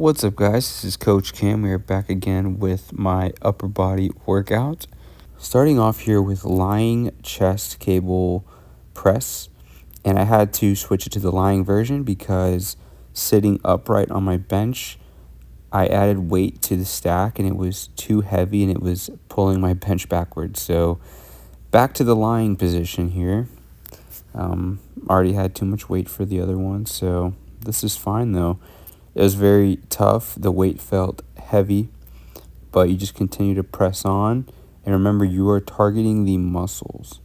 What's up, guys? This is Coach Cam. We are back again with my upper body workout. Starting off here with lying chest cable press. And I had to switch it to the lying version because sitting upright on my bench, I added weight to the stack and it was too heavy and it was pulling my bench backwards. So back to the lying position here. Already had too much weight for the other one, so this is fine though. It was very tough. The weight felt heavy, but you just continue to press on. And remember, you are targeting the muscles.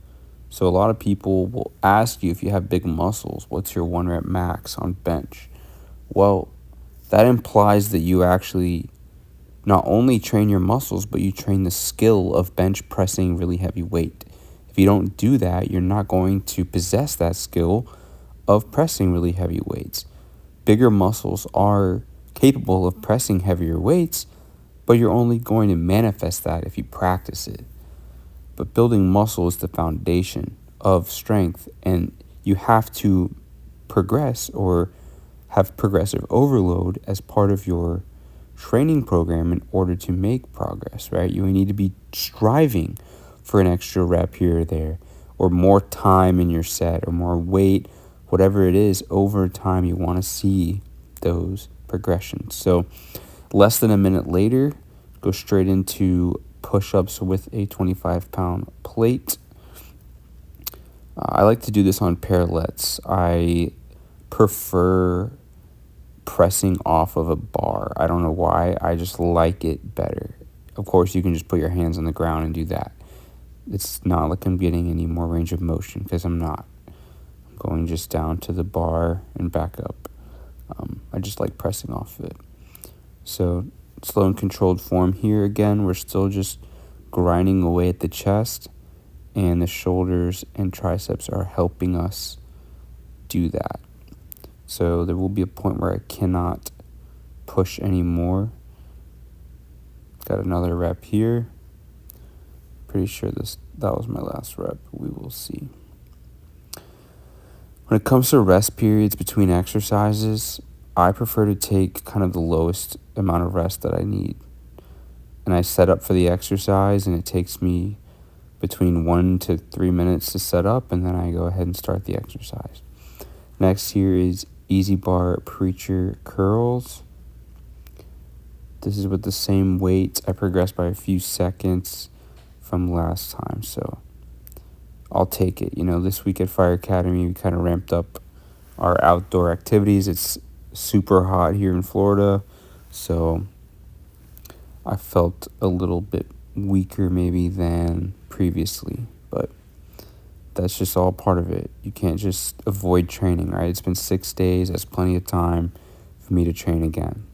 So a lot of people will ask you if you have big muscles, what's your 1 rep max on bench? Well, that implies that you actually not only train your muscles, but you train the skill of bench pressing really heavy weight. If you don't do that, you're not going to possess that skill of pressing really heavy weights. Bigger muscles are capable of pressing heavier weights, but you're only going to manifest that if you practice it. But building muscle is the foundation of strength, and you have to progress or have progressive overload as part of your training program in order to make progress, right? You need to be striving for an extra rep here or there, or more time in your set, or more weight, whatever it is. Over time, you want to see those progressions. So less than a minute later, go straight into push-ups with a 25-pound plate. I like to do this on parallettes. I prefer pressing off of a bar. I don't know why. I just like it better. Of course, you can just put your hands on the ground and do that. It's not like I'm getting any more range of motion because I'm not. I'm going just down to the bar and back up. I just like pressing off of it. So slow and controlled form here. Again, we're still just grinding away at the chest, and the shoulders and triceps are helping us do that. So there will be a point where I cannot push anymore. Got another rep here. Pretty sure that was my last rep. We will see. When it comes to rest periods between exercises, I prefer to take kind of the lowest amount of rest that I need. And I set up for the exercise, and it takes me between 1 to 3 minutes to set up, and then I go ahead and start the exercise. Next here is easy bar preacher curls. This is with the same weight. I progressed by a few seconds from last time, so I'll take it. This week at Fire Academy, we kind of ramped up our outdoor activities. It's super hot here in Florida, so I felt a little bit weaker maybe than previously, but that's just all part of it. You can't just avoid training, right? It's been 6 days. That's plenty of time for me to train again.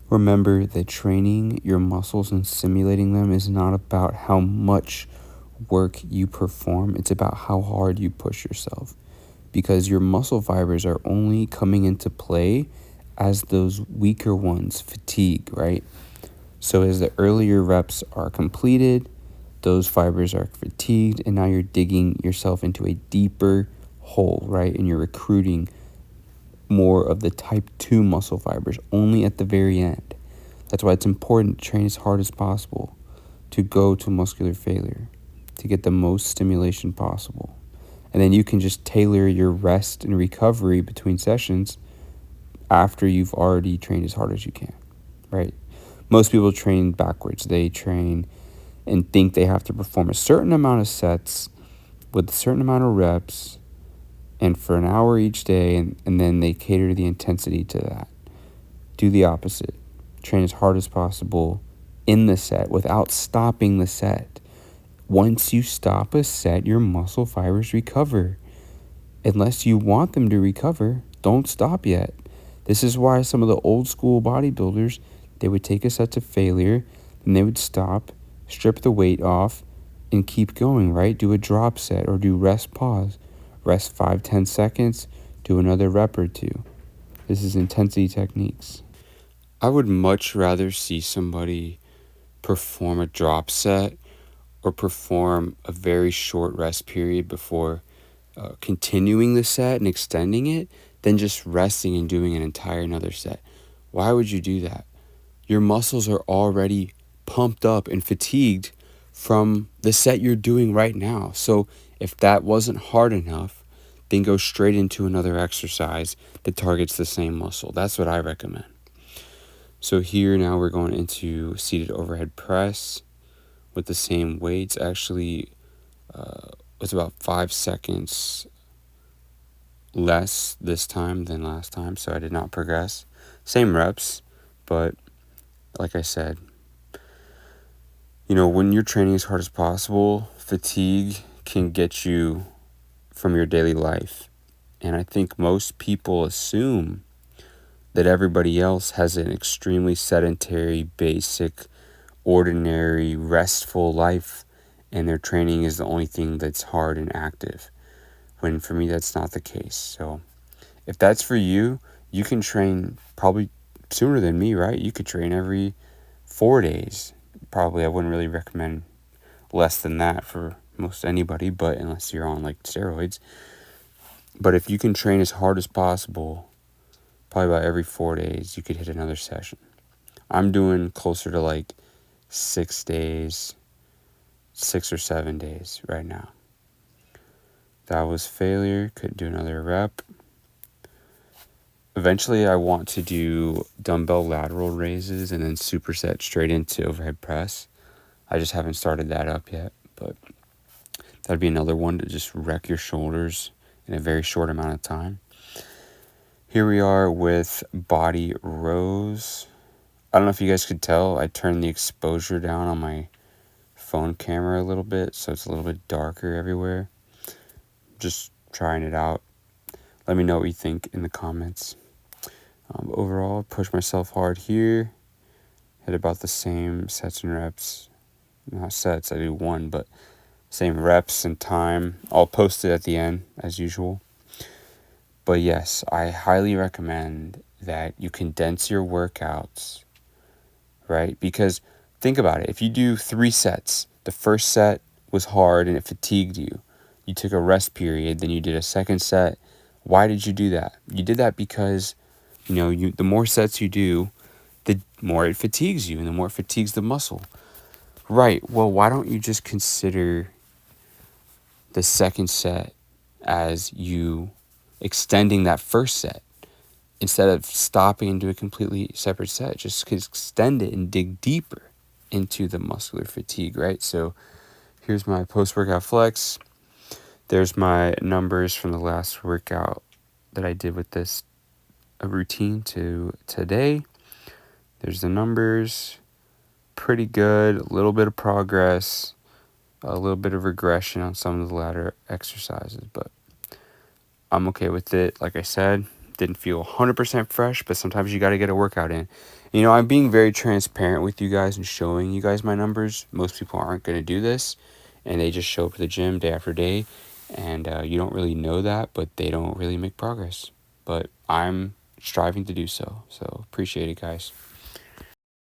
Remember that training your muscles and simulating them is not about how much work you perform. It's about how hard you push yourself, because your muscle fibers are only coming into play as those weaker ones fatigue, right? So as the earlier reps are completed, those fibers are fatigued, and now you're digging yourself into a deeper hole, right? And you're recruiting more of the type 2 muscle fibers only at the very end. That's why it's important to train as hard as possible to go to muscular failure, to get the most stimulation possible. And then you can just tailor your rest and recovery between sessions after you've already trained as hard as you can, right? Most people train backwards. They train and think they have to perform a certain amount of sets with a certain amount of reps and for an hour each day, and then they cater the intensity to that. Do the opposite. Train as hard as possible in the set without stopping the set. Once you stop a set, your muscle fibers recover. Unless you want them to recover, don't stop yet. This is why some of the old school bodybuilders, they would take a set to failure, and they would stop, strip the weight off, and keep going, right? Do a drop set or do rest pause. Rest 5-10 seconds, do another rep or two. This is intensity techniques. I would much rather see somebody perform a drop set or perform a very short rest period before continuing the set and extending it than just resting and doing an entire another set. Why would you do that? Your muscles are already pumped up and fatigued from the set you're doing right now. So if that wasn't hard enough, then go straight into another exercise that targets the same muscle. That's what I recommend. So here now we're going into seated overhead press with the same weights. Actually, it's about 5 seconds less this time than last time, so I did not progress. Same reps, but like I said, when you're training as hard as possible, fatigue can get you from your daily life. And I think most people assume that everybody else has an extremely sedentary, basic, ordinary, restful life, and their training is the only thing that's hard and active. When for me, that's not the case. So if that's for you, you can train probably sooner than me, right? You could train every 4 days. Probably I wouldn't really recommend less than that for most anybody, but unless you're on like steroids. But if you can train as hard as possible, probably about every 4 days, you could hit another session. I'm doing closer to like 6 days, 6 or 7 days right now. That was failure. Couldn't do another rep. Eventually, I want to do dumbbell lateral raises and then superset straight into overhead press. I just haven't started that up yet, but that'd be another one to just wreck your shoulders in a very short amount of time. Here we are with body rows. I don't know if you guys could tell, I turned the exposure down on my phone camera a little bit, so it's a little bit darker everywhere. Just trying it out. Let me know what you think in the comments. Overall, push myself hard here. Hit about the same sets and reps. Not sets, I do one, but same reps and time. I'll post it at the end, as usual. But yes, I highly recommend that you condense your workouts, right? Because think about it. If you do 3 sets, the first set was hard and it fatigued you. You took a rest period, then you did a second set. Why did you do that? You did that because, the more sets you do, the more it fatigues you and the more it fatigues the muscle. Right. Well, why don't you just consider the second set as you extending that first set? Instead of stopping and do a completely separate set, just extend it and dig deeper into the muscular fatigue, right? So here's my post-workout flex. There's my numbers from the last workout that I did with this routine to today. There's the numbers. Pretty good. A little bit of progress. A little bit of regression on some of the latter exercises, but I'm okay with it. Like I said, didn't feel 100% fresh, but sometimes you got to get a workout in. I'm being very transparent with you guys and showing you guys my numbers. Most people aren't going to do this, and they just show up to the gym day after day, and you don't really know that, but they don't really make progress. But I'm striving to do so. So appreciate it, guys.